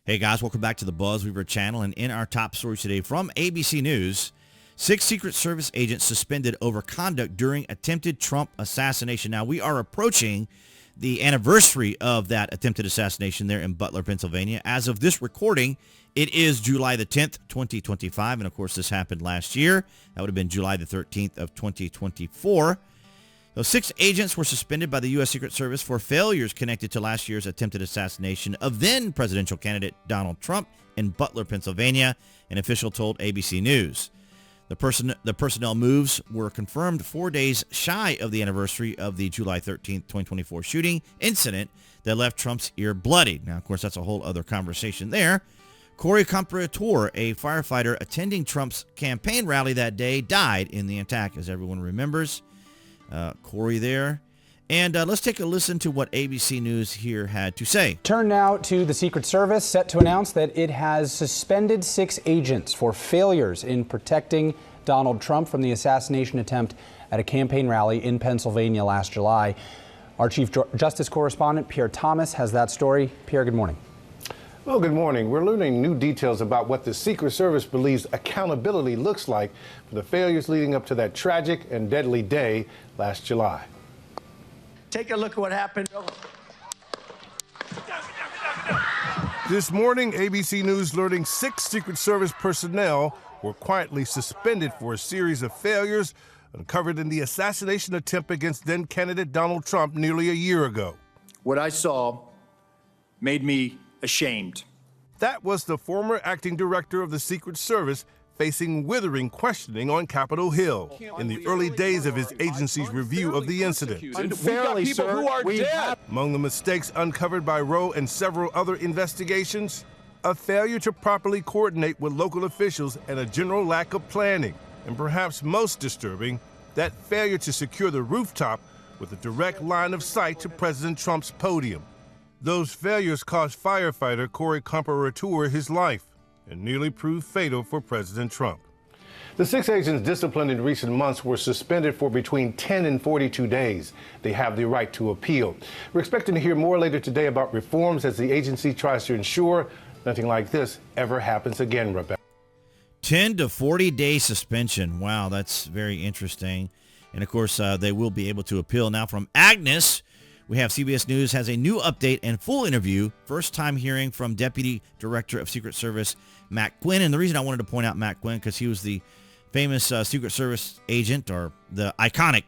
Hey guys, welcome back to the BuzWeaver channel, and in our top stories today from ABC News, 6 Secret Service agents suspended over conduct during attempted Trump assassination. Now, we are approaching the anniversary of that attempted assassination there in Butler, Pennsylvania. As of this recording, it is July the 10th, 2025, and of course this happened last year. That would have been July the 13th of 2024. So 6 agents were suspended by the U.S. Secret Service for failures connected to last year's attempted assassination of then presidential candidate Donald Trump in Butler, Pennsylvania, an official told ABC News. The personnel moves were confirmed 4 days shy of the anniversary of the July 13th, 2024 shooting incident that left Trump's ear bloodied. Now, of course, that's a whole other conversation there. 𝐀𝐦𝐚𝐳𝐿, a firefighter attending Trump's campaign rally that day, died in the attack, as everyone remembers. Corey there. And let's take a listen to what ABC News here had to say. Turn now to the Secret Service, set to announce that it has suspended 6 agents for failures in protecting Donald Trump from the assassination attempt at a campaign rally in Pennsylvania last July. Our Chief Justice correspondent, Pierre Thomas, has that story. Pierre, good morning. Well, good morning. We're learning new details about what the Secret Service believes accountability looks like for the failures leading up to that tragic and deadly day last July. Take a look at what happened. This morning, ABC News learning 6 Secret Service personnel were quietly suspended for a series of failures uncovered in the assassination attempt against then-candidate Donald Trump nearly a year ago. What I saw made me ashamed. That was the former acting director of the Secret Service facing withering questioning on Capitol Hill in the early days of his agency's review of the incident. Unfairly, sir. Among the mistakes uncovered by Roe and several other investigations, a failure to properly coordinate with local officials and a general lack of planning. And perhaps most disturbing, that failure to secure the rooftop with a direct line of sight to President Trump's podium. Those failures cost firefighter 𝐀𝐦𝐚𝐳𝐿 his life and nearly proved fatal for President Trump. The 6 agents disciplined in recent months were suspended for between 10 and 42 days. They have the right to appeal. We're expecting to hear more later today about reforms as the agency tries to ensure nothing like this ever happens again, Rebecca. 10 to 40-day suspension. Wow, that's very interesting. And, of course, they will be able to appeal. Now, from Agnes, we have CBS News has a new update and full interview. First time hearing from Deputy Director of Secret Service Matt Quin. And the reason I wanted to point out Matt Quin, because he was the famous Secret Service agent, or the iconic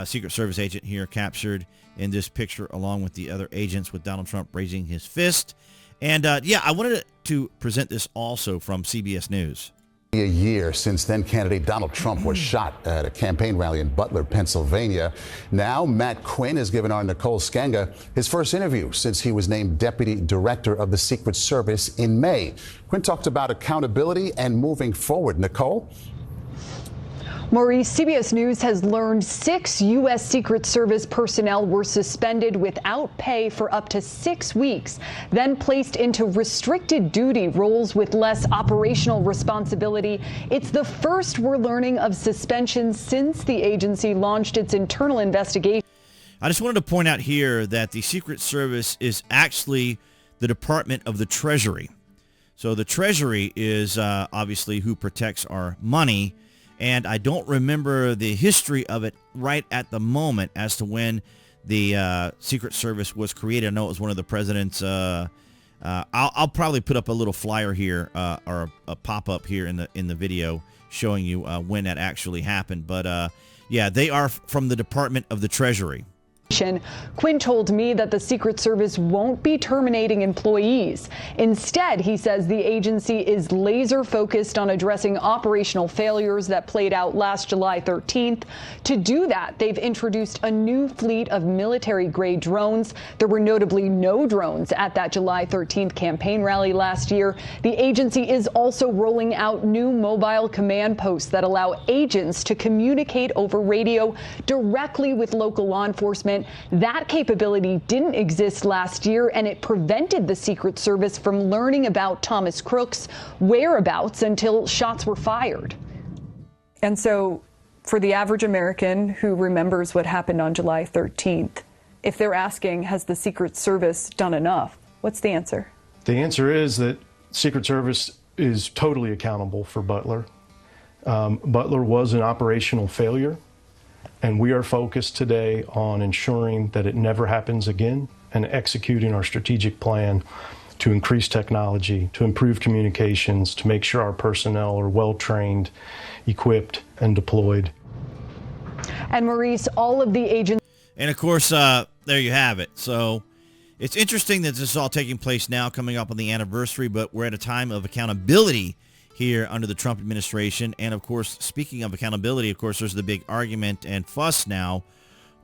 Secret Service agent here captured in this picture along with the other agents with Donald Trump raising his fist. And yeah, I wanted to present this also from CBS News. A year since then candidate Donald Trump was shot at a campaign rally in Butler, Pennsylvania. Now Matt Quin has given our 𝐀𝐦𝐚𝐳𝐿 his first interview since he was named Deputy Director of the Secret Service in May. Quin talked about accountability and moving forward. Nicole? Maurice, CBS News has learned 6 U.S. Secret Service personnel were suspended without pay for up to 6 weeks, then placed into restricted duty roles with less operational responsibility. It's the first we're learning of suspensions since the agency launched its internal investigation. I just wanted to point out here that the Secret Service is actually the Department of the Treasury. So the Treasury is obviously who protects our money. And I don't remember the history of it right at the moment as to when the Secret Service was created. I know it was one of the president's. I'll probably put up a little flyer here or a pop-up here in the video showing you when that actually happened. But yeah, they are from the Department of the Treasury. Quin told me that the Secret Service won't be terminating employees. Instead, he says the agency is laser focused on addressing operational failures that played out last July 13th. To do that, they've introduced a new fleet of military-grade drones. There were notably no drones at that July 13th campaign rally last year. The agency is also rolling out new mobile command posts that allow agents to communicate over radio directly with local law enforcement. That capability didn't exist last year, and it prevented the Secret Service from learning about Thomas Crooks' whereabouts until shots were fired. And so for the average American who remembers what happened on July 13th, if they're asking, has the Secret Service done enough? What's the answer? The answer is that Secret Service is totally accountable for Butler. Butler was an operational failure, and we are focused today on ensuring that it never happens again and executing our strategic plan to increase technology, to improve communications, to make sure our personnel are well-trained, equipped, and deployed. And Maurice, all of the agents... And of course, there you have it. So it's interesting that this is all taking place now, coming up on the anniversary, but we're at a time of accountability here under the Trump administration. And of course, speaking of accountability, of course, there's the big argument and fuss now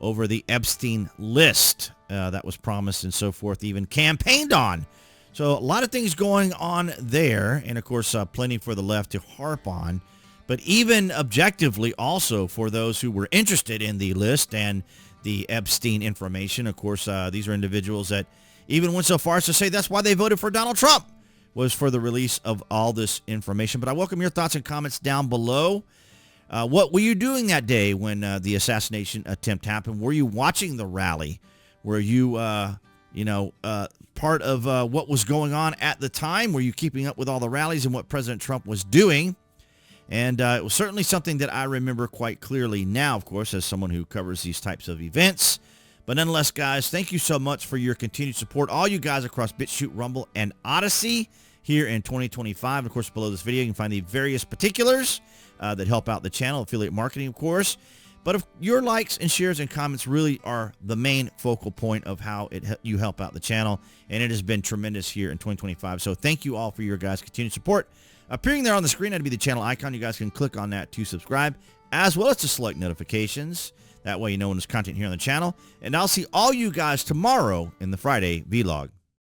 over the Epstein list that was promised and so forth, even campaigned on. So a lot of things going on there, and of course, plenty for the left to harp on. But even objectively also for those who were interested in the list and the Epstein information, of course, these are individuals that even went so far as to say that's why they voted for Donald Trump, was for the release of all this information. But I welcome your thoughts and comments down below. What were you doing that day when the assassination attempt happened? Were you watching the rally? Were you, part of what was going on at the time? Were you keeping up with all the rallies and what President Trump was doing? And it was certainly something that I remember quite clearly now, of course, as someone who covers these types of events. But nonetheless, guys, thank you so much for your continued support. All you guys across BitChute, Rumble, and Odyssey here in 2025. Of course, below this video, you can find the various particulars that help out the channel, affiliate marketing, of course. But if your likes and shares and comments really are the main focal point of how you help out the channel, and it has been tremendous here in 2025. So thank you all for your guys' continued support. Appearing there on the screen, that'd be the channel icon. You guys can click on that to subscribe, as well as to select notifications. That way you know when there's content here on the channel. And I'll see all you guys tomorrow in the Friday vlog.